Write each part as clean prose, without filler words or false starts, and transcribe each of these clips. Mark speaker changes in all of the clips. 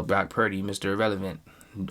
Speaker 1: Brock Purdy, Mr. Irrelevant,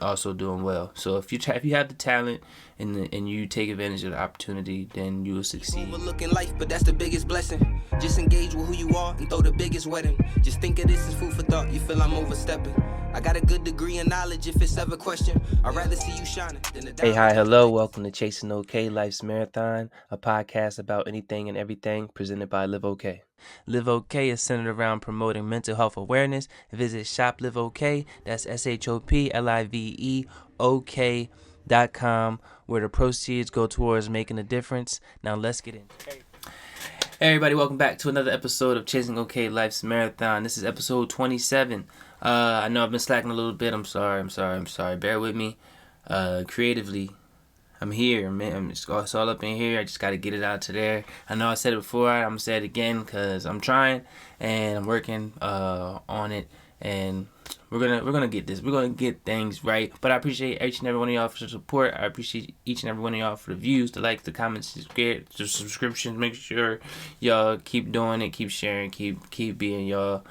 Speaker 1: also doing well. So if you have the talent and you take advantage of the opportunity, then you will succeed.
Speaker 2: Overlooking life, but that's the biggest blessing. Just engage with who you are and throw the biggest wedding. Just think of this as food for thought. You feel I'm overstepping. I got a good degree in knowledge. If it's ever question, I'd rather see you shining than the
Speaker 1: Hey, hi, hello. Welcome to Chasing OK Life's Marathon, a podcast about anything and everything presented by LiveOK. LiveOK is centered around promoting mental health awareness. Visit shopliveok, that's SHOPLIVEOK.com, where the proceeds go towards making a difference. Now let's get into it. Hey everybody, welcome back to another episode of Chasing OK Life's Marathon. This is episode 27. I know I've been slacking a little bit. I'm sorry. Bear with me. Creatively, I'm here, man. It's all up in here. I just got to get it out to there. I know I said it before. I'm going to say it again because I'm trying and I'm working on it. And we're gonna get this. We're gonna get things right. But I appreciate each and every one of y'all for the support. I appreciate each and every one of y'all for the views, the likes, the comments, the subscriptions. Make sure y'all keep doing it, keep sharing, keep being y'all,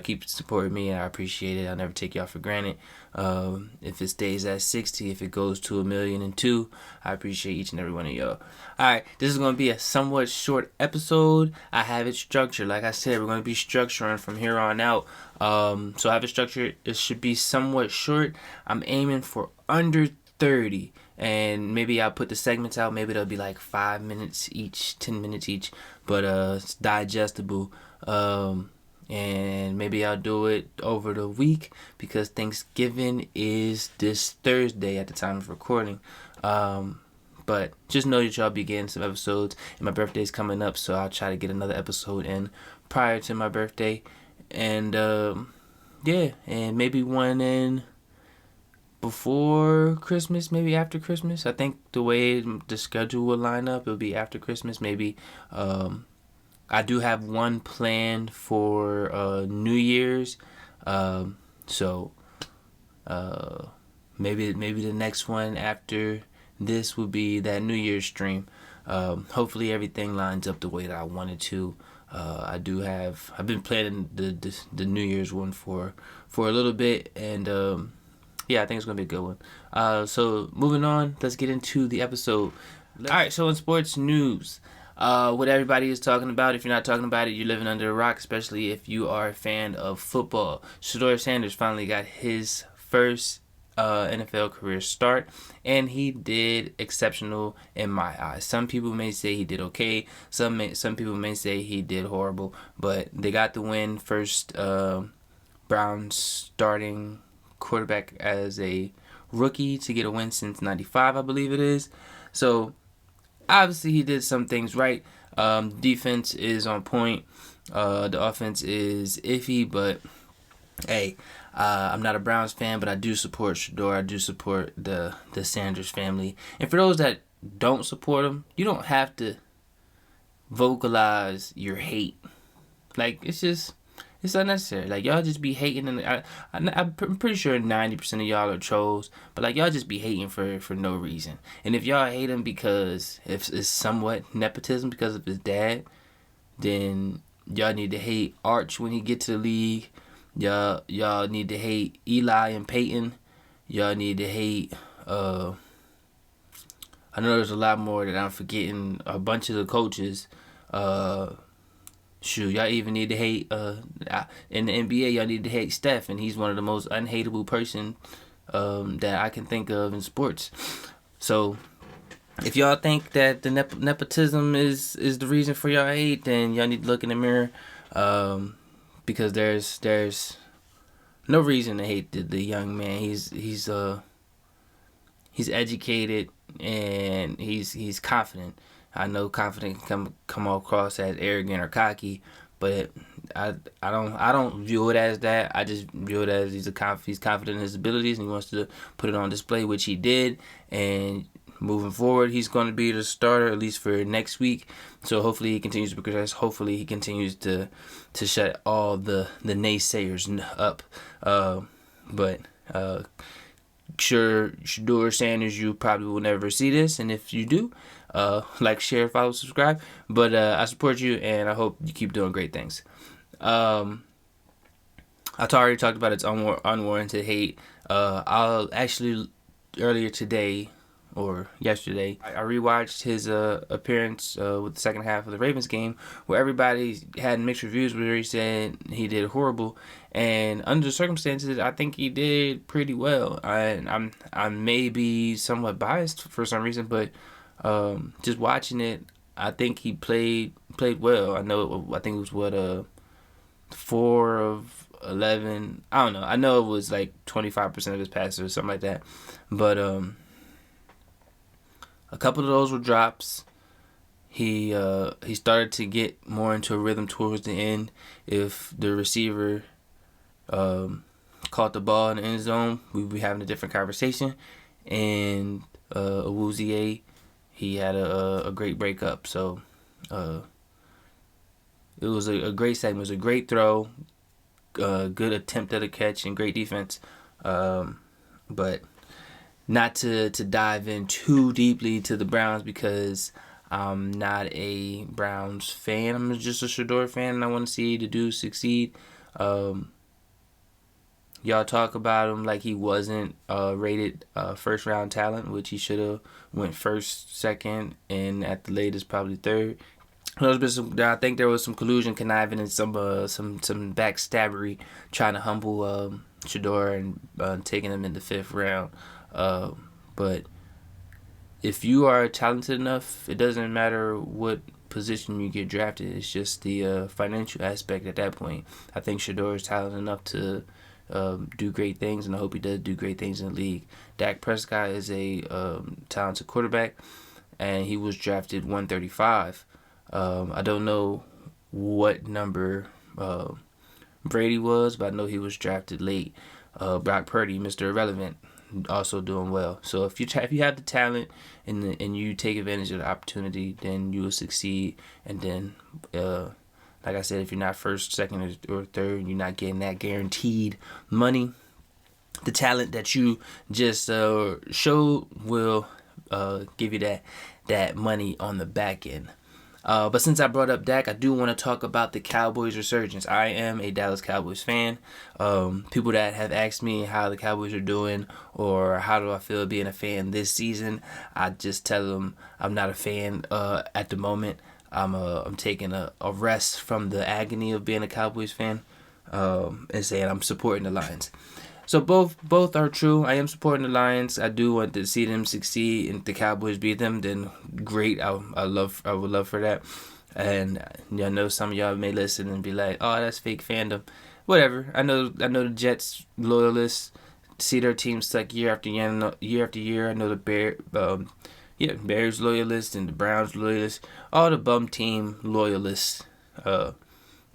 Speaker 1: keep supporting me. And I appreciate it. I'll never take y'all for granted. If it stays at 60, if it goes to 1,000,002, I appreciate each and every one of y'all. Alright, this is going to be a somewhat short episode. I have it structured. Like I said, we're going to be structuring from here on out. So I have it structured. It should be somewhat short. I'm aiming for under 30. And maybe I'll put the segments out. Maybe they'll be like 5 minutes each, 10 minutes each. But it's digestible. And maybe I'll do it over the week because Thanksgiving is this Thursday at the time of recording. But just know that y'all be getting some episodes, and my birthday's coming up, so I'll try to get another episode in prior to my birthday. And yeah, and maybe one in before Christmas, maybe after Christmas. I think the way the schedule will line up, it'll be after Christmas, maybe. I do have one planned for New Year's, so maybe the next one after this will be that New Year's stream. Hopefully everything lines up the way that I wanted to. I've been planning the New Year's one for a little bit, and yeah, I think it's gonna be a good one. So moving on, let's get into the episode. All right, so in sports news. What everybody is talking about. If you're not talking about it, you're living under a rock, especially if you are a fan of football. Shedeur Sanders finally got his first NFL career start, and he did exceptional in my eyes. Some people may say he did okay. Some people may say he did horrible, but they got the win. First Browns starting quarterback as a rookie to get a win since 95, I believe it is. So obviously, he did some things right. Defense is on point. The offense is iffy, but hey, I'm not a Browns fan, but I do support Shedeur. I do support the Sanders family. And for those that don't support him, you don't have to vocalize your hate. Like, it's unnecessary. Like, y'all just be hating, and I'm pretty sure 90% of y'all are trolls, but like, y'all just be hating for no reason. And if y'all hate him because if it's somewhat nepotism because of his dad, then y'all need to hate Arch when he get to the league. Y'all need to hate Eli and Peyton. Y'all need to hate I know there's a lot more that I'm forgetting. A bunch of the coaches. Shoot, y'all even need to hate in the NBA. Y'all need to hate Steph, and he's one of the most unhateable person that I can think of in sports. So, if y'all think that the nepotism is the reason for y'all hate, then y'all need to look in the mirror, because there's no reason to hate the young man. He's educated and he's confident. I know confident can come across as arrogant or cocky, but I don't view it as that. I just view it as he's confident in his abilities and he wants to put it on display, which he did. And moving forward, he's going to be the starter at least for next week. So hopefully he continues to progress. Hopefully he continues to shut all the naysayers up. But sure, Shedeur Sanders, you probably will never see this, and if you do, like, share, follow, subscribe. But I support you, and I hope you keep doing great things. I already talked about its unwarranted hate. I'll actually earlier today or yesterday, I rewatched his appearance with the second half of the Ravens game, where everybody had mixed reviews, where he said he did horrible, and under the circumstances, I think he did pretty well. I may be somewhat biased for some reason, but just watching it, I think he played well. I think it was 4 of 11. I don't know. I know it was like 25% of his passes or something like that. But a couple of those were drops. He started to get more into a rhythm towards the end. If the receiver caught the ball in the end zone, we'd be having a different conversation. And Awuzie, he had a great breakup. So it was a great segment. It was a great throw, good attempt at a catch, and great defense. But not to dive in too deeply to the Browns, because I'm not a Browns fan. I'm just a Shedeur fan, and I want to see the dude succeed. Y'all talk about him like he wasn't rated first round talent, which he should have went first, second, and at the latest probably third. I think there was some collusion, conniving, and some backstabbery, trying to humble Shedeur and taking him in the 5th round. But if you are talented enough, it doesn't matter what position you get drafted. It's just the financial aspect at that point. I think Shedeur is talented enough to do great things, and I hope he does do great things in the league. Dak Prescott is a talented quarterback, and he was drafted 135. I don't know what number Brady was, but I know he was drafted late. Brock Purdy, Mr. Irrelevant, also doing well. So if you have the talent and you take advantage of the opportunity, then you will succeed. And then, like I said, if you're not first, second, or third, you're not getting that guaranteed money. The talent that you just showed will give you that money on the back end. But since I brought up Dak, I do want to talk about the Cowboys' resurgence. I am a Dallas Cowboys fan. People that have asked me how the Cowboys are doing or how do I feel being a fan this season, I just tell them I'm not a fan at the moment. I'm taking a rest from the agony of being a Cowboys fan and saying I'm supporting the Lions. So both are true. I am supporting the Lions. I do want to see them succeed, and if the Cowboys beat them, then great. I would love for that. And I know some of y'all may listen and be like, "Oh, that's fake fandom." Whatever. I know the Jets loyalists see their team suck year after year. I know the Bears loyalists and the Browns loyalists. All the bum team loyalists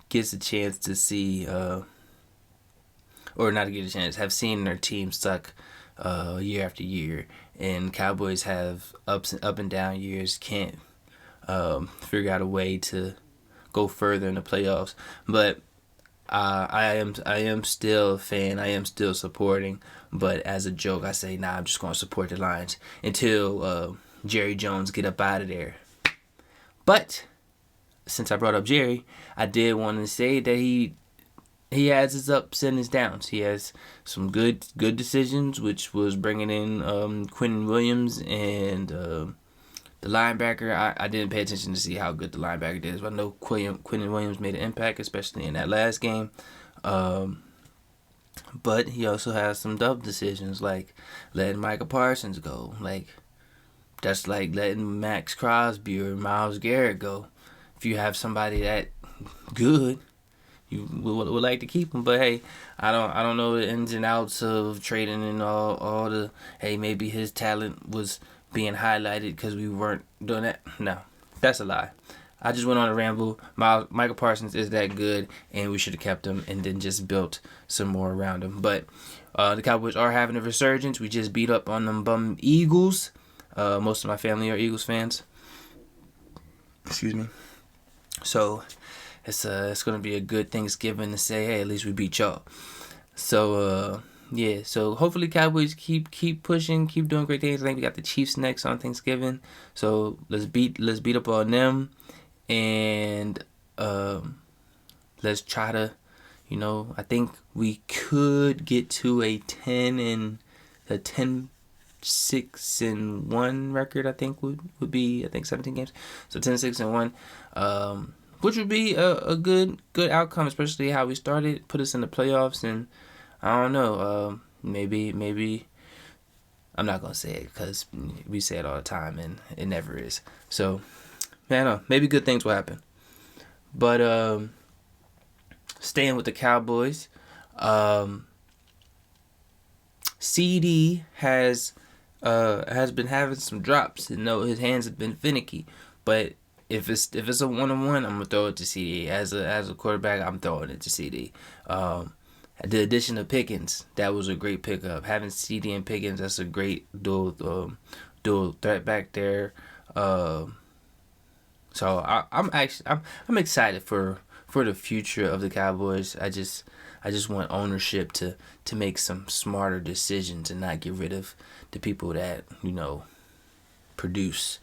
Speaker 1: gets a chance to see. Or not to get a chance, have seen their team suck year after year, and Cowboys have up and down years, can't figure out a way to go further in the playoffs. But I am still a fan. I am still supporting. But as a joke, I say, I'm just going to support the Lions until Jerry Jones get up out of there. But since I brought up Jerry, I did want to say that he has his ups and his downs. He has some good decisions, which was bringing in Quinnen Williams and the linebacker. I didn't pay attention to see how good the linebacker did, but I know Quinnen Williams made an impact, especially in that last game. But he also has some dumb decisions, like letting Micah Parsons go. That's like letting Max Crosby or Myles Garrett go. If you have somebody that good, you would like to keep him, but hey, I don't know the ins and outs of trading and all the, hey, maybe his talent was being highlighted because we weren't doing that. No, that's a lie. I just went on a ramble. Michael Parsons is that good, and we should have kept him and then just built some more around him. But the Cowboys are having a resurgence. We just beat up on them bum Eagles. Most of my family are Eagles fans. Excuse me. So it's going to be a good Thanksgiving to say, hey, at least we beat y'all. So, yeah. So hopefully Cowboys keep pushing, keep doing great things. I think we got the Chiefs next on Thanksgiving. So let's beat up on them. And let's try to, I think we could get to a 10-6-1 record. I think would be 17 games, so 10-6-1, which would be a good outcome, especially how we started, put us in the playoffs, and I don't know, maybe I'm not gonna say it because we say it all the time and it never is. So, man, maybe good things will happen. But staying with the Cowboys, CD has been having some drops. His hands have been finicky, but if it's a 1-on-1, I'm gonna throw it to CD. As a quarterback, I'm throwing it to CD. The addition of Pickens, that was a great pickup. Having CD and Pickens, that's a great dual threat back there. So I'm excited for the future of the Cowboys. I just want ownership to make some smarter decisions and not get rid of the people that produce.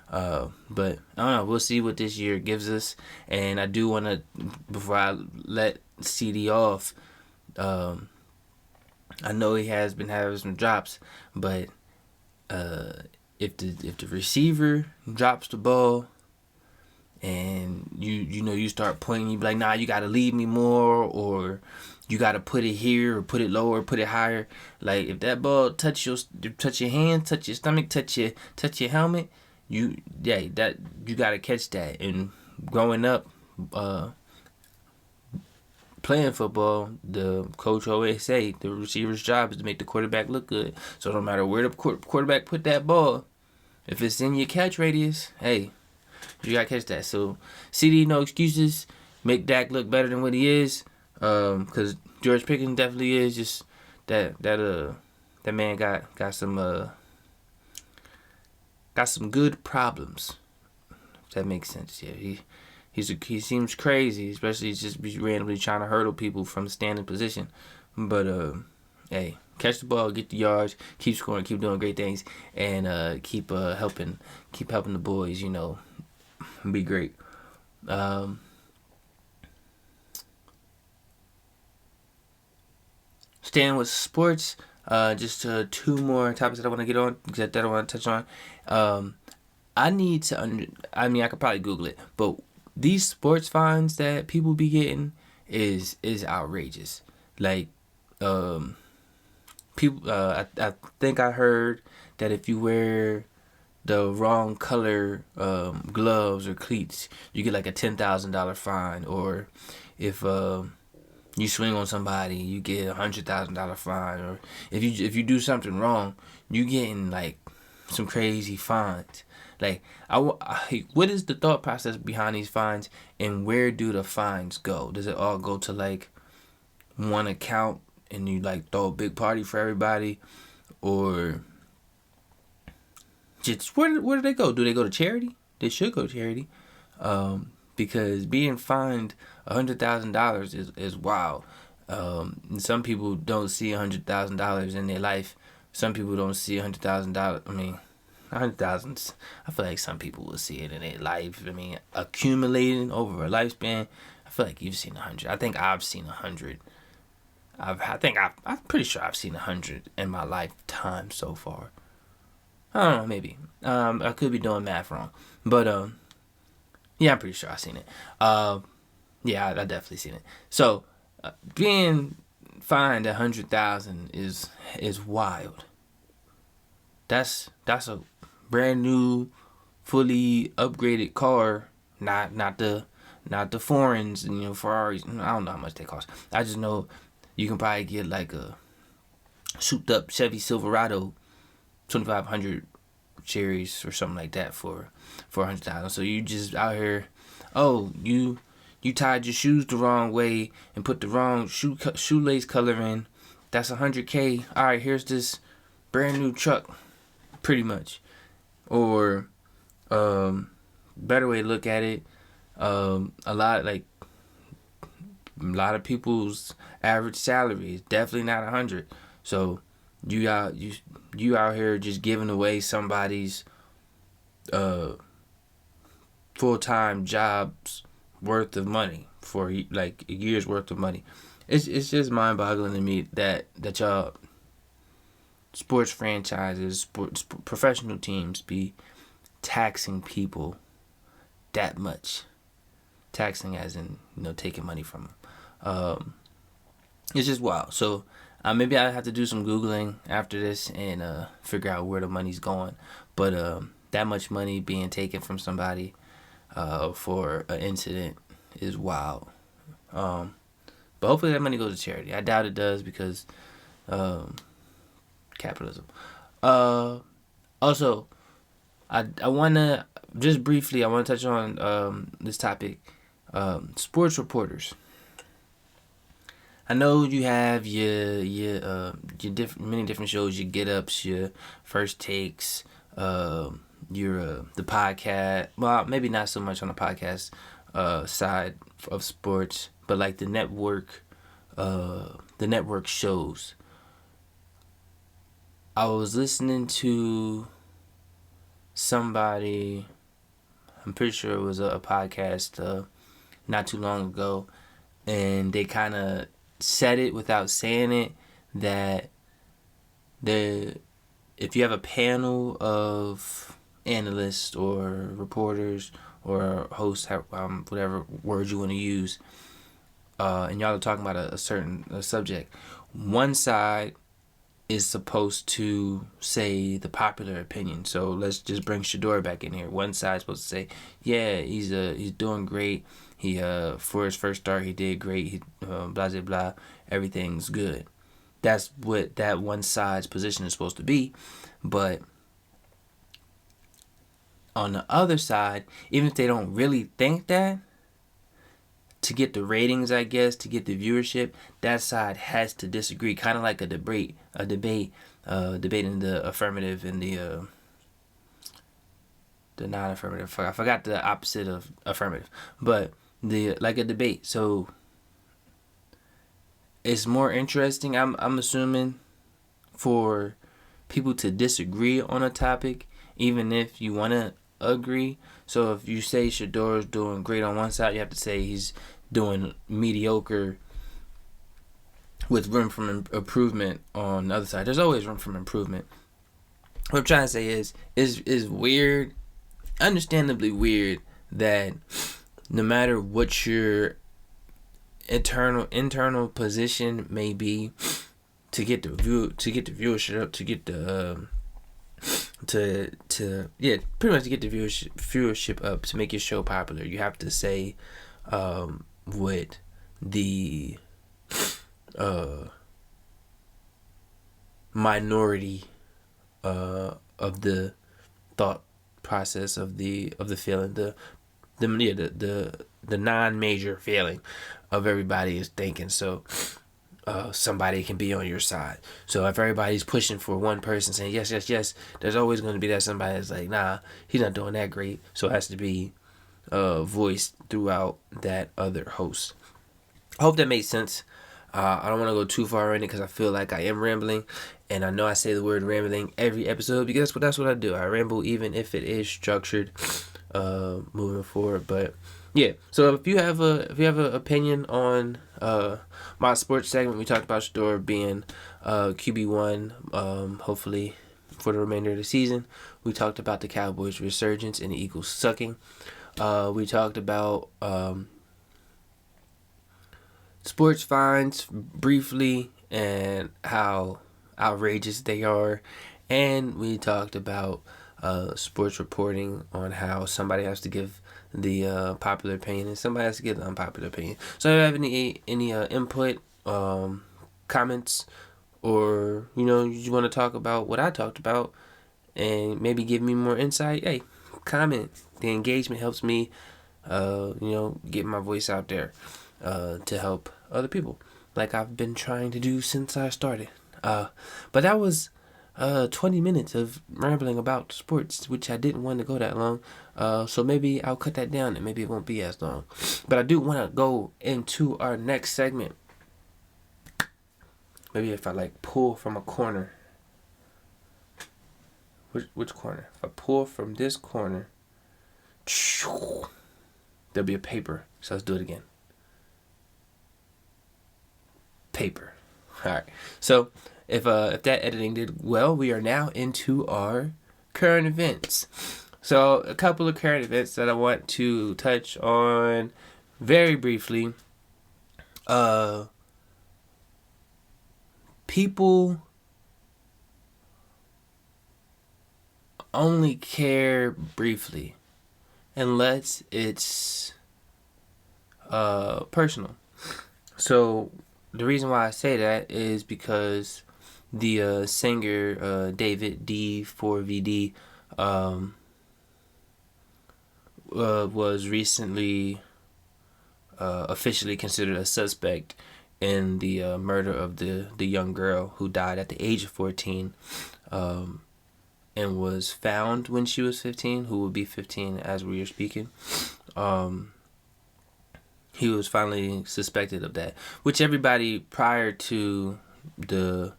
Speaker 1: But I don't know. We'll see what this year gives us. And I do want to, before I let CD off, I know he has been having some drops, but if the receiver drops the ball and you start pointing, you be like, nah, you gotta leave me more, or you gotta put it here, or put it lower, or put it higher. Like if that ball touch your hand, touch your stomach, touch your helmet, you gotta catch that. And growing up, playing football, the coach always say the receiver's job is to make the quarterback look good. So no matter where the quarterback put that ball, if it's in your catch radius, hey, you gotta catch that. So CD, no excuses. Make Dak look better than what he is. Because George Pickens definitely is. Just that man got some good problems. If that makes sense. Yeah, he seems crazy, especially just randomly trying to hurdle people from standing position. But hey, catch the ball, get the yards, keep scoring, keep doing great things, and keep helping the boys, be great. Staying with sports, just two more topics that I want to get on, that I want to touch on. I need to I could probably Google it, but these sports fines that people be getting is outrageous. Like, people, I think I heard that if you wear the wrong color gloves or cleats, you get like a $10,000 fine. Or if you swing on somebody, you get $100,000 fine. Or if you do something wrong, you getting like some crazy fines. Like, what is the thought process behind these fines, and where do the fines go? Does it all go to like one account and you like throw a big party for everybody, or just where do they go? Do they go to charity? They should go to charity, because being fined $100,000 is wild. Some people don't see $100,000 in their life. Some people don't see $100,000. I mean, 100,000. I feel like some people will see it in their life. I mean, accumulating over a lifespan. I feel like you've seen 100. I think I've seen 100. I'm pretty sure I've seen 100 in my lifetime so far. I don't know, maybe. I could be doing math wrong, but yeah, I'm pretty sure I've seen it. Yeah, I definitely seen it. So being fined $100,000 is wild. That's a brand new, fully upgraded car, not the foreigns, Ferraris. I don't know how much they cost. I just know you can probably get like a souped up Chevy Silverado 2500 series or something like that for $100,000. So you just out here, you tied your shoes the wrong way and put the wrong shoelace color in. That's $100K. All right, here's this brand new truck, pretty much. Or better way to look at it, a lot of people's average salary is definitely not 100. So you out here just giving away somebody's full-time job's worth of money for like a year's worth of money, it's just mind-boggling to me that y'all sports franchises, professional teams be taxing people that much. Taxing as in, taking money from them. It's just wild. So maybe I have to do some Googling after this and figure out where the money's going. But that much money being taken from somebody for an incident is wild. But hopefully that money goes to charity. I doubt it does because capitalism. Also, I want to just briefly, I want to touch on this topic. Sports reporters. I know you have your many different shows, your get ups, your first takes, your the podcast. Well, maybe not so much on the podcast side of sports, but like the network shows. I was listening to somebody. I'm pretty sure it was a podcast not too long ago, and they kind of said it without saying it that if you have a panel of analysts or reporters or hosts, whatever word you want to use, and y'all are talking about a certain subject, one side is supposed to say the popular opinion. So let's just bring Shador back in here. One side's supposed to say, yeah, he's doing great. He for his first start, he did great. He blah blah blah. Everything's good. That's what that one side's position is supposed to be. But on the other side, even if they don't really think that, to get the ratings, I guess, to get the viewership, that side has to disagree. Kind of like a debate, debating the affirmative and the non-affirmative. I forgot the opposite of affirmative, but like a debate. So it's more interesting, I'm assuming, for people to disagree on a topic, even if you want to agree. So if you say Shador's doing great on one side, you have to say he's doing mediocre with room for improvement on the other side. There's always room for improvement. What I'm trying to say is weird, understandably weird, that no matter what your internal position may be, to get the viewership up, to get the pretty much to get the viewership up, to make your show popular, you have to say what the minority of the thought process of the feeling, the non-major feeling of everybody is thinking. So somebody can be on your side. So if everybody's pushing for one person saying yes, there's always going to be that somebody that's like, nah, he's not doing that great. So it has to be voiced throughout that other host. I hope that makes sense. I don't want to go too far in it because I feel like I am rambling, and I know I say the word rambling every episode because that's what I do. I ramble even if it is structured moving forward. But yeah, so if you have an opinion on my sports segment, we talked about Shador being QB1 hopefully for the remainder of the season. We talked about the Cowboys' resurgence and the Eagles sucking. We talked about sports fines briefly and how outrageous they are, and we talked about sports reporting on how somebody has to give the popular opinion and somebody has to give the unpopular opinion. So if you have any input, comments, or you want to talk about what I talked about and maybe give me more insight, hey, comment. The engagement helps me get my voice out there to help other people, like I've been trying to do since I started. But that was 20 minutes of rambling about sports, which I didn't want to go that long. So maybe I'll cut that down and maybe it won't be as long. But I do want to go into our next segment. Maybe if I pull from a corner. Which corner? If I pull from this corner, there'll be a paper. So let's do it again. paper. All right. So if that editing did well, we are now into our current events. So a couple of current events that I want to touch on very briefly. People only care briefly unless it's personal. So the reason why I say that is because the singer David D4VD was recently officially considered a suspect in the murder of the young girl who died at the age of 14 and was found when she was 15, who will be 15 as we are speaking. He was finally suspected of that, which everybody prior to the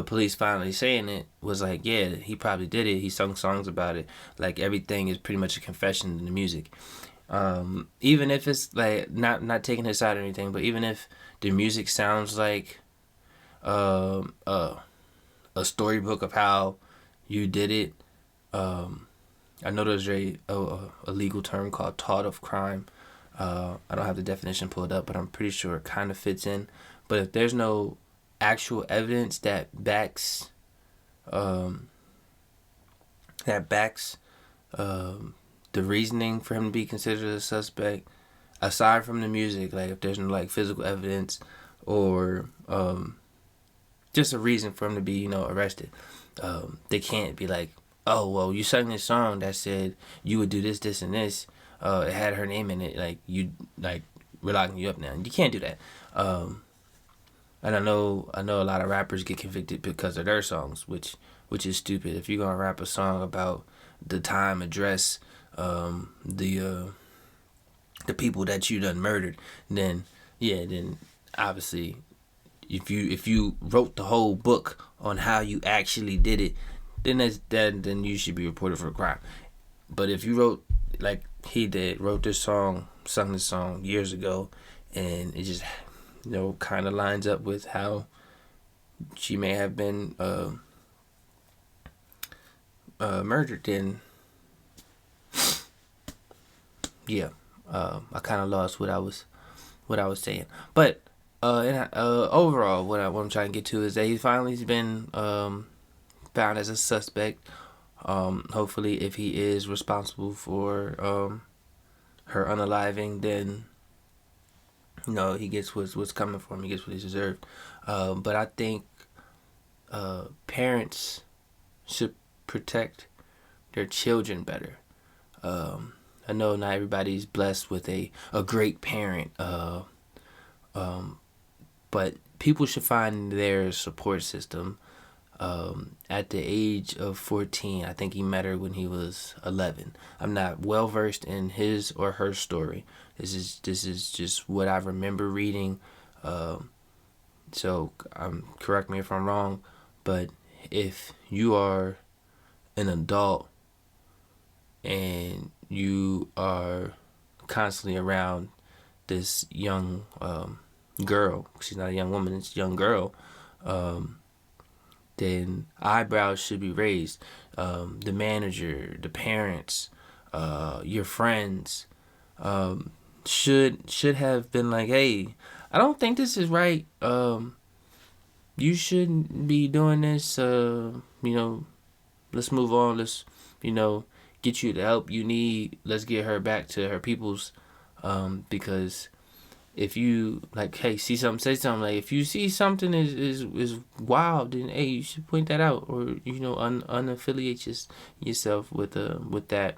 Speaker 1: police finally saying it was like, yeah, he probably did it. He sung songs about it. Like, everything is pretty much a confession in the music. Even if it's like not taking his side or anything, but even if the music sounds like a storybook of how you did it, I know there's a legal term called taught of crime. I don't have the definition pulled up, but I'm pretty sure it kind of fits in. But if there's no actual evidence that backs the reasoning for him to be considered a suspect, aside from the music, like if there's no like physical evidence or just a reason for him to be arrested, they can't be like, oh well, you sang this song that said you would do this and this, it had her name in it, like we're locking you up now. You can't do that. And I know a lot of rappers get convicted because of their songs, which is stupid. If you're gonna rap a song about the time, address, the people that you done murdered, then obviously if you wrote the whole book on how you actually did it, then you should be reported for a crime. But if you wrote like he did, sung this song years ago, and it just kind of lines up with how she may have been murdered, then yeah, I kind of lost what I was saying. But overall, what I'm trying to get to is that he's finally been found as a suspect. Hopefully, if he is responsible for her unaliving, then he gets what's coming for him. He gets what he deserved. But I think parents should protect their children better. I know not everybody's blessed with a great parent, but people should find their support system. At the age of 14, I think he met her when he was 11. I'm not well versed in his or her story. This is just what I remember reading. So correct me if I'm wrong, but if you are an adult and you are constantly around this young girl, she's not a young woman, it's a young girl, then eyebrows should be raised. The manager, the parents, your friends should have been like, hey, I don't think this is right. You shouldn't be doing this. Let's move on. Let's get you the help you need. Let's get her back to her peoples. Because if you see something, say something. Like if you see something is wild, then hey, you should point that out, or unaffiliate yourself with that.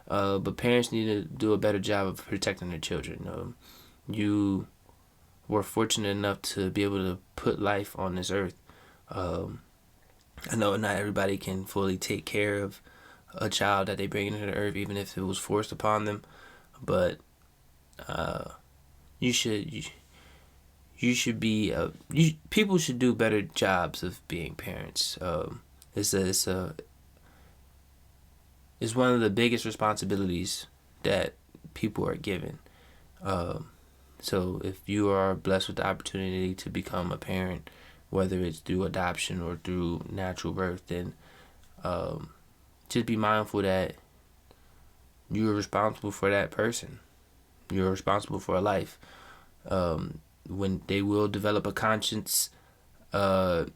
Speaker 1: But parents need to do a better job of protecting their children. You were fortunate enough to be able to put life on this earth. I know not everybody can fully take care of a child that they bring into the earth, even if it was forced upon them. But you should be people should do better jobs of being parents. It's one of the biggest responsibilities that people are given. So if you are blessed with the opportunity to become a parent, whether it's through adoption or through natural birth, then just be mindful that you're responsible for that person. You're responsible for a life. When they will develop a conscience, and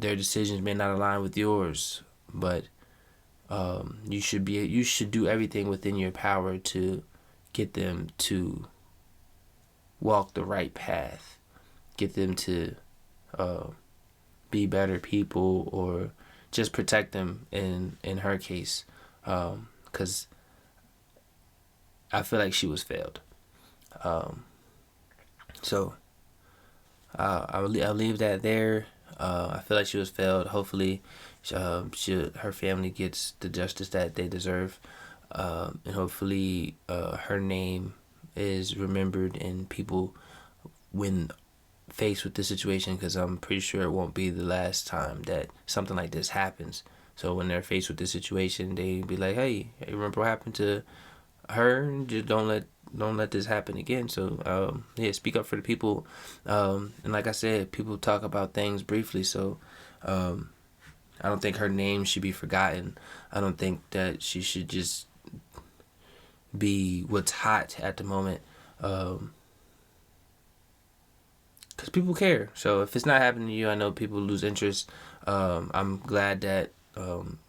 Speaker 1: their decisions may not align with yours, but you should do everything within your power to get them to walk the right path, get them to be better people, or just protect them in her case, because I feel like she was failed. So I'll leave that there. I feel like she was failed. Hopefully, her family gets the justice that they deserve, and hopefully, her name is remembered and people, when faced with this situation, because I'm pretty sure it won't be the last time that something like this happens. So when they're faced with this situation, they be like, "Hey, remember what happened to her? Just don't let this happen again." So speak up for the people. And like I said, people talk about things briefly. So I don't think her name should be forgotten. I don't think that she should just be what's hot at the moment. Because people care. So if it's not happening to you, I know people lose interest. I'm glad that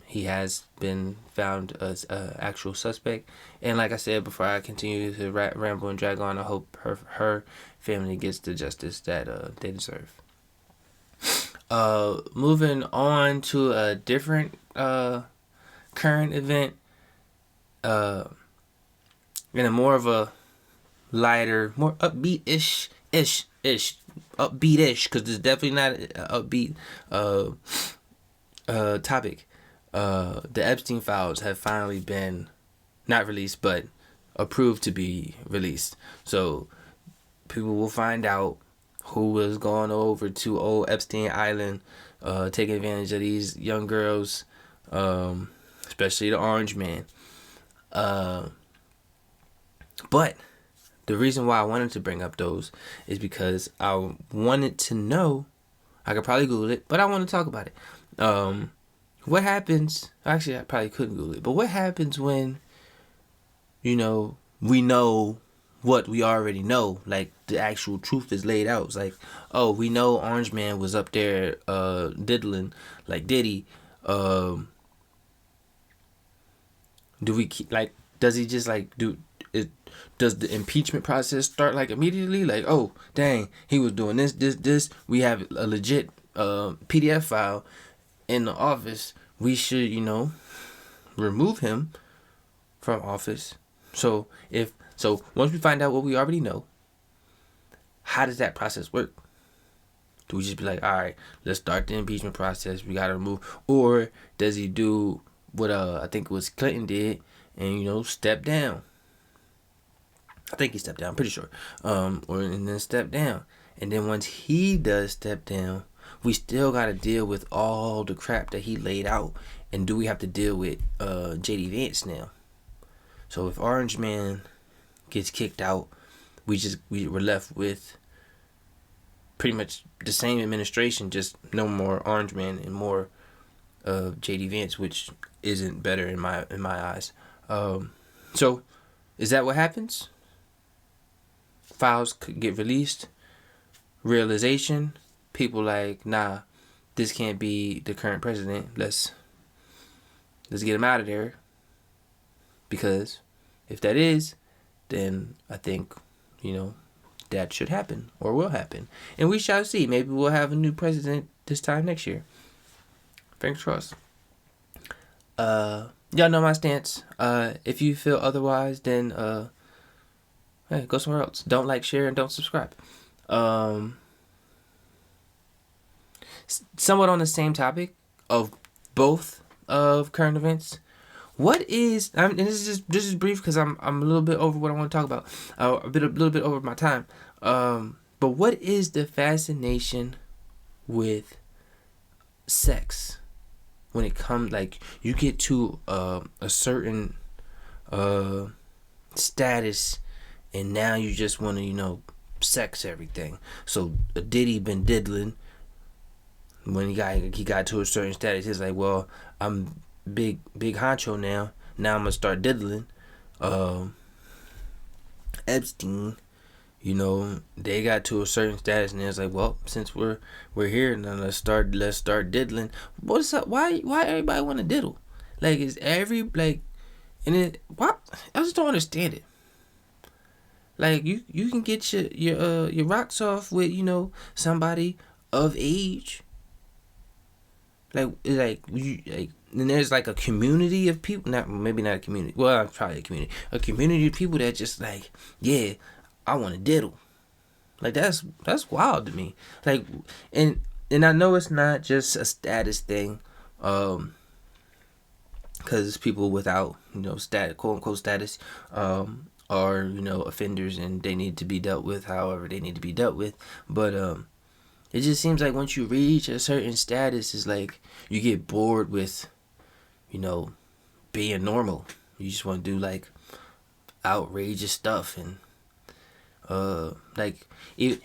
Speaker 1: he has been found as an actual suspect. And like I said, before I continue to ramble and drag on, I hope her family gets the justice that they deserve. Moving on to a different current event. In a more of a lighter, more upbeat-ish, upbeat-ish, because it's definitely not an upbeat topic. The Epstein files have finally been not released, but approved to be released. So people will find out who was going over to old Epstein Island, taking advantage of these young girls, especially the Orange Man. But the reason why I wanted to bring up those is because I wanted to know, I could probably Google it, but I want to talk about it. What happens, actually I probably couldn't Google it, but what happens when, we know what we already know, like the actual truth is laid out. It's like, oh, we know Orange Man was up there diddling like Diddy. Do we keep, like, does he just like do it? Does the impeachment process start like immediately? Like, oh, dang, he was doing this. We have a legit PDF file in the office. We should, remove him from office. So once we find out what we already know, how does that process work? Do we just be like, all right, let's start the impeachment process, we gotta remove, or does he do what I think it was Clinton did and step down? I think he stepped down, pretty sure. And then step down. And then once he does step down, we still got to deal with all the crap that he laid out. And do we have to deal with J.D. Vance now? So if Orange Man gets kicked out, we're left with pretty much the same administration, just no more Orange Man and more J.D. Vance, which isn't better in my eyes. So is that what happens? Files could get released. Realization, people like, nah, this can't be the current president. Let's get him out of there. Because if that is, then I think, that should happen or will happen. And we shall see. Maybe we'll have a new president this time next year. Fingers crossed. Y'all know my stance. If you feel otherwise, then hey, go somewhere else. Don't like, share, and don't subscribe. Somewhat on the same topic of both of current events. What is? And this is brief because I'm a little bit over what I want to talk about. A little bit over my time. But what is the fascination with sex when it comes, like, you get to a certain status, and now you just want to sex everything. So Diddy been diddling. When he got to a certain status, he's like, well, I'm big honcho now. Now I'm gonna start diddling. Epstein, they got to a certain status, and it's like, well, since we're here, now let's start diddling. What's up? Why everybody want to diddle? Like, is and it why? I just don't understand it. Like, you can get your rocks off with somebody of age. And there's like a community of people, maybe not a community, well, probably a community of people that just like, yeah, I want to diddle. Like, that's wild to me. Like, and I know it's not just a status thing, because it's people without status, quote unquote status, are offenders, and they need to be dealt with however they need to be dealt with. But it just seems like once you reach a certain status, it's like you get bored with, being normal. You just want to do like outrageous stuff, and and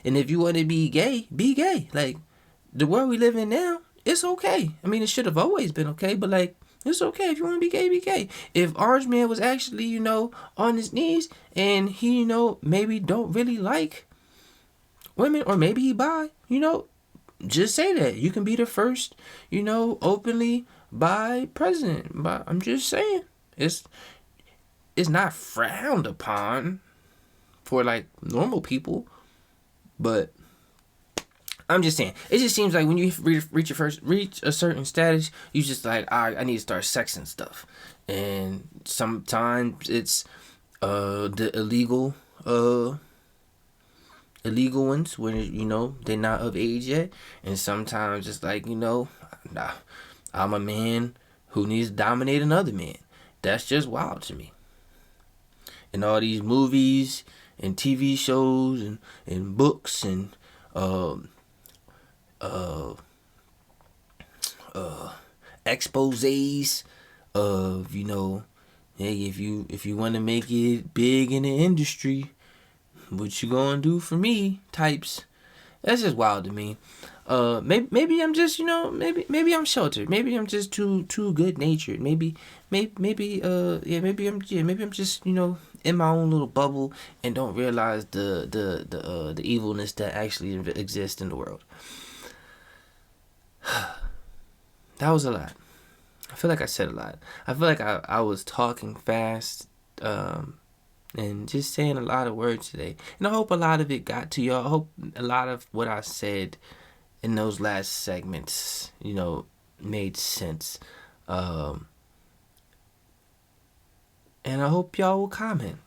Speaker 1: if you want to be gay, be gay. Like, the world we live in now, it's okay. I mean, it should have always been okay, but like, it's okay if you want to be gay, be gay. If Orange Man was actually, on his knees, and he, maybe don't really like women, or maybe he bi, just say that. You can be the first, openly bi president. But I'm just saying, it's not frowned upon for like normal people, but I'm just saying, it just seems like when you reach a certain status, you just like, I need to start sexing stuff, and sometimes it's the illegal ones where they're not of age yet, and sometimes it's like I'm a man who needs to dominate another man. That's just wild to me. And all these movies and TV shows and books and exposés of hey, if you want to make it big in the industry, what you gonna do for me types. That's just wild to me. Maybe I'm just maybe I'm sheltered. Maybe I'm just too good natured. Maybe I'm just in my own little bubble and don't realize the evilness that actually exists in the world. That was a lot. I feel like I said a lot. I feel like I was talking fast, and just saying a lot of words today. And I hope a lot of it got to y'all. I hope a lot of what I said in those last segments, made sense. And I hope y'all will comment.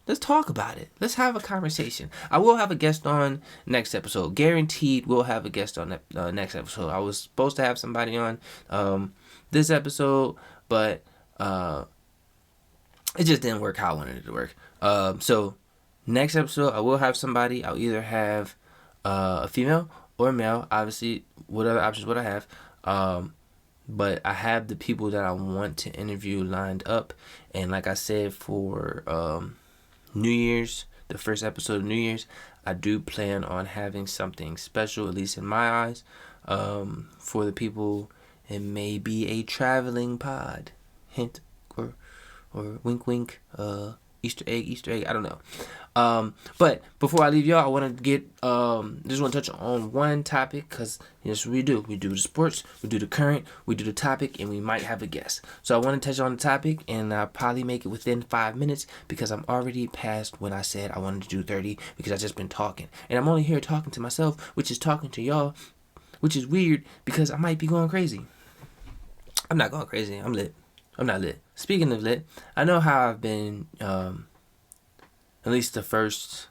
Speaker 1: Let's talk about it. Let's have a conversation. I will have a guest on next episode. Guaranteed we'll have a guest on next episode. I was supposed to have somebody on this episode, but it just didn't work how I wanted it to work. So next episode, I will have somebody. I'll either have a female or a male. Obviously, what other options would I have? But I have the people that I want to interview lined up. And like I said, for New Year's, the first episode of New Year's, I do plan on having something special, at least in my eyes, for the people. It may be a traveling pod. Hint or wink wink, Easter egg, I don't know. But before I leave y'all, I want to just want to touch on one topic, because that's what we do. We do the sports, we do the current, we do the topic, and we might have a guest. So I want to touch on the topic, and I'll probably make it within 5 minutes, because I'm already past when I said I wanted to do 30, because I've just been talking. And I'm only here talking to myself, which is talking to y'all, which is weird, because I might be going crazy. I'm not going crazy. I'm lit. I'm not lit. Speaking of lit, I know how I've been, at least the first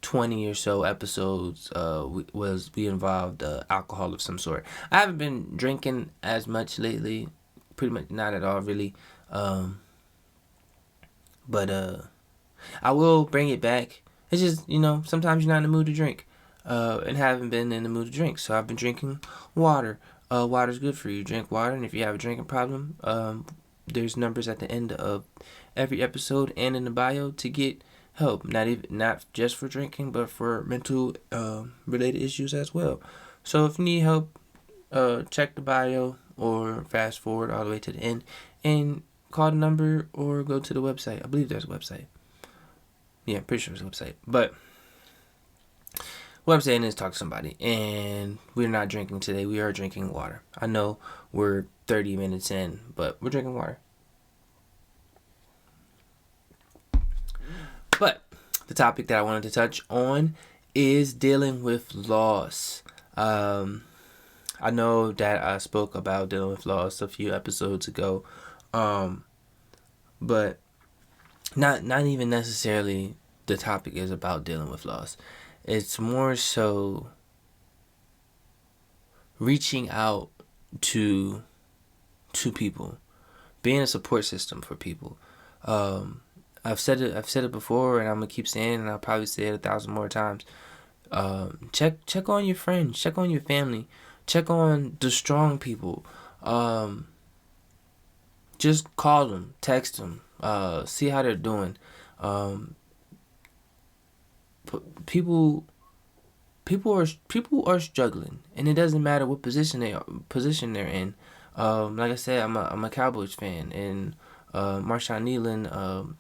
Speaker 1: 20 or so episodes, we involved alcohol of some sort. I haven't been drinking as much lately, pretty much not at all, really. But I will bring it back. It's just, sometimes you're not in the mood to drink, and haven't been in the mood to drink. So I've been drinking water. Water's good for you. Drink water, and if you have a drinking problem, there's numbers at the end of every episode and in the bio to get help. Not just for drinking, but for mental related issues as well. So if you need help, check the bio or fast forward all the way to the end and call the number or go to the website. I believe there's a website. Yeah, I'm pretty sure there's a website. But what I'm saying is talk to somebody. And we're not drinking today. We are drinking water. I know we're 30 minutes in, but we're drinking water. But the topic that I wanted to touch on is dealing with loss. I know that I spoke about dealing with loss a few episodes ago, but not even necessarily the topic is about dealing with loss. It's more so reaching out to people, being a support system for people. I've said it before, and I'm gonna keep saying it, and I'll probably say it 1,000 more times. Check on your friends, check on your family, check on the strong people. Just call them, text them, see how they're doing. People are struggling, and it doesn't matter what position they're in. Like I said, I'm a Cowboys fan, and Marshawn Kneeland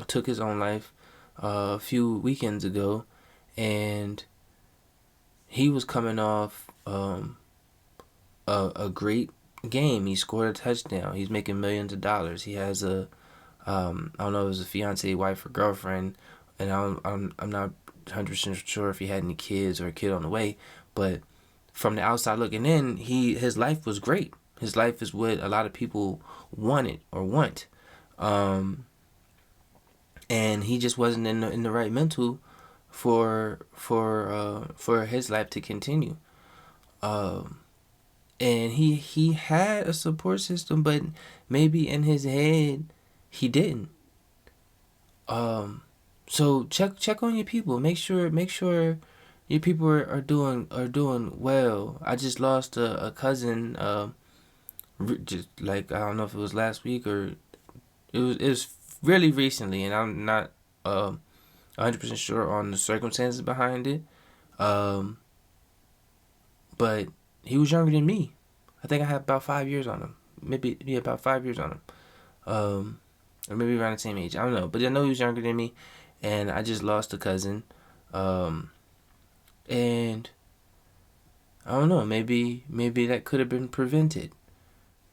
Speaker 1: took his own life a few weekends ago, and he was coming off a great game. He scored a touchdown. He's making millions of dollars. He has I don't know if it was a fiance, wife, or girlfriend, and I'm not 100% sure if he had any kids or a kid on the way, but from the outside looking in, his life was great. His life is what a lot of people wanted or want, and he just wasn't in the right mental for his life to continue. And he had a support system, but maybe in his head he didn't. So check on your people. Make sure your people are doing well. I just lost a cousin. Just like, I don't know if it was last week or it was really recently, and I'm not 100% sure on the circumstances behind it. But he was younger than me. I think I had about 5 years on him. Maybe about 5 years on him. Or maybe around the same age. I don't know. But I know he was younger than me. And I just lost a cousin. And I don't know. Maybe that could have been prevented.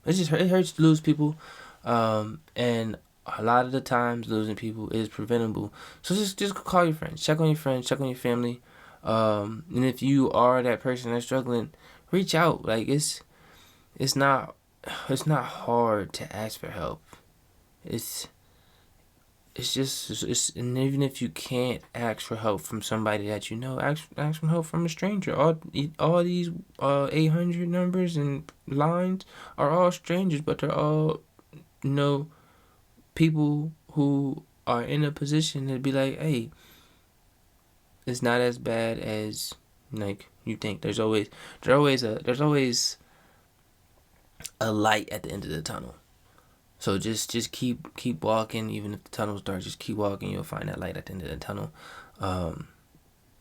Speaker 1: It hurts to lose people. And a lot of the times losing people is preventable. So just call your friends. Check on your friends. Check on your family. And if you are that person that's struggling, reach out. Like, it's not hard to ask for help. And even if you can't ask for help from somebody that you know, ask for help from a stranger. All these 800 numbers and lines are all strangers, but they're all, people who are in a position to be like, hey, it's not as bad as like you think. There's always a light at the end of the tunnel. So just keep walking, even if the tunnel's dark. Just keep walking. You'll find that light at the end of the tunnel. And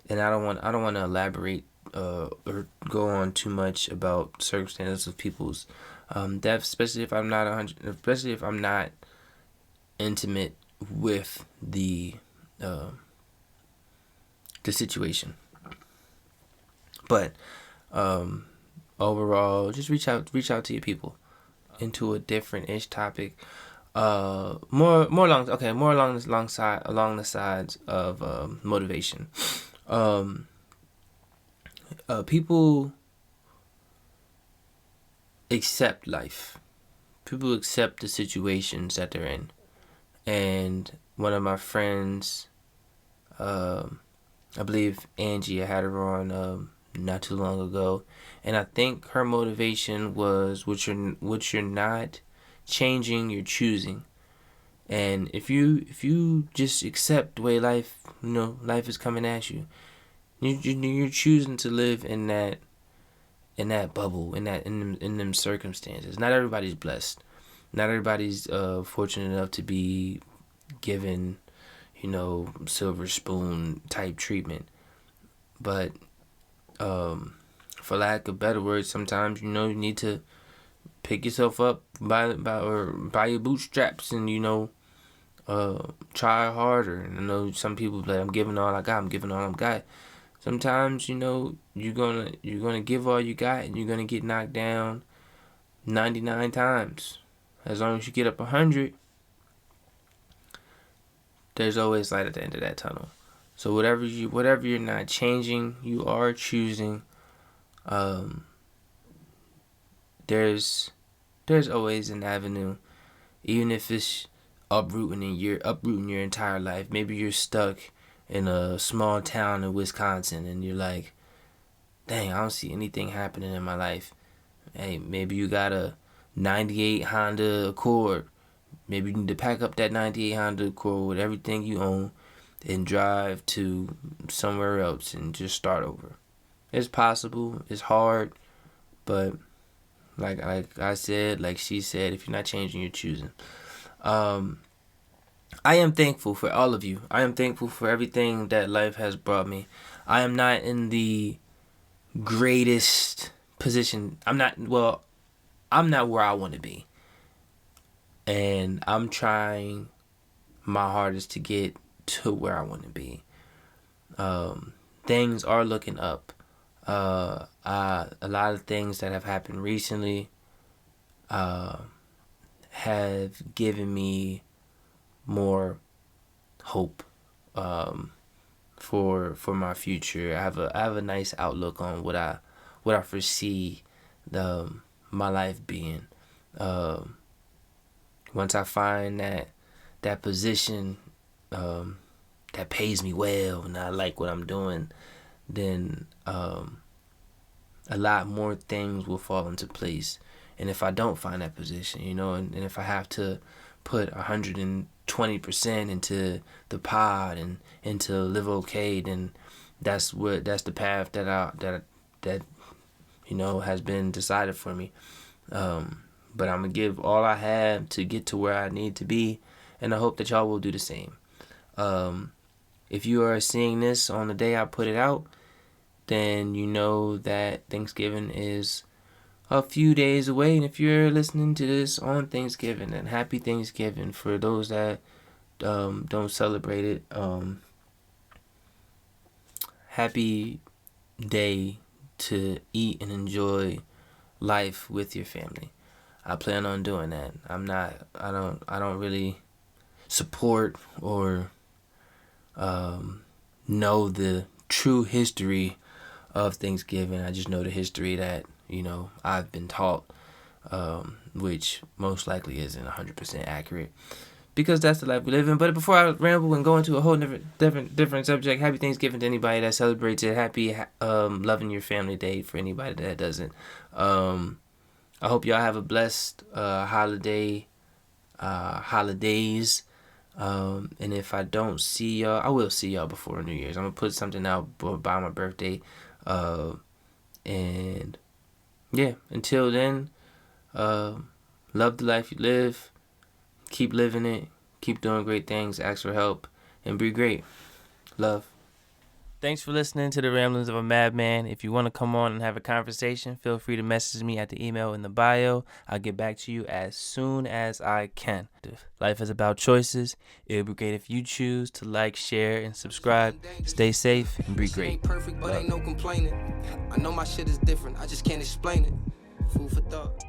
Speaker 1: I don't want to elaborate or go on too much about circumstances of people's death, especially if I'm not intimate with the situation. But overall, just reach out to your people. Into a different-ish topic, more along the sides of motivation. People accept life. People accept the situations that they're in. And one of my friends, I believe Angie, I had her on not too long ago, and I think her motivation was what you're not changing, you're choosing. And if you just accept the way life is coming at you, you're choosing to live in that bubble, in them circumstances. Not everybody's blessed. Not everybody's fortunate enough to be given silver spoon type treatment. But for lack of better words, sometimes you need to pick yourself up by your bootstraps and try harder. And I know some people like, I'm giving all I got, I'm giving all I got. Sometimes you're gonna give all you got and you're gonna get knocked down 99 times. As long as you get up 100, there's always light at the end of that tunnel. So whatever you're not changing, you are choosing. There's always an avenue, even if it's uprooting your entire life. Maybe you're stuck in a small town in Wisconsin and you're like, dang, I don't see anything happening in my life. Hey, maybe you got a 98 Honda Accord. Maybe you need to pack up that 98 Honda Accord with everything you own and drive to somewhere else and just start over. It's possible. It's hard. But like I said, like she said, if you're not changing, you're choosing. I am thankful for all of you. I am thankful for everything that life has brought me. I am not in the greatest position. I'm not where I want to be. And I'm trying my hardest to get to where I want to be. Things are looking up. A lot of things that have happened recently have given me more hope for my future. I have a nice outlook on what I foresee my life being. Once I find that position that pays me well and I like what I'm doing, then a lot more things will fall into place. And if I don't find that position, and if I have to put 120% into the pod and into LiveOK, then that's the path that has been decided for me. But I'm gonna give all I have to get to where I need to be, and I hope that y'all will do the same. If you are seeing this on the day I put it out, then you know that Thanksgiving is a few days away. And if you're listening to this on Thanksgiving, then happy Thanksgiving. For those that don't celebrate it, happy day to eat and enjoy life with your family. I plan on doing that. I don't really support or know the true history of Thanksgiving. I just know the history that I've been taught, which most likely isn't 100% accurate, because that's the life we live in. But before I ramble and go into a whole different subject, happy Thanksgiving to anybody that celebrates it. Happy Loving Your Family Day for anybody that doesn't. I hope y'all have a blessed holidays. And if I don't see y'all, I will see y'all before New Year's. I'm gonna put something out by my birthday. And yeah, until then, love the life you live. Keep living it. Keep doing great things. Ask for help and be great. Love. Thanks for listening to the Ramblings of a Madman. If you want to come on and have a conversation, feel free to message me at the email in the bio. I'll get back to you as soon as I can. Life is about choices. It would be great if you choose to like, share, and subscribe. Stay safe and be great.
Speaker 2: Ain't perfect, but ain't no complaining. I know my shit is different. I just can't explain it. Food for thought.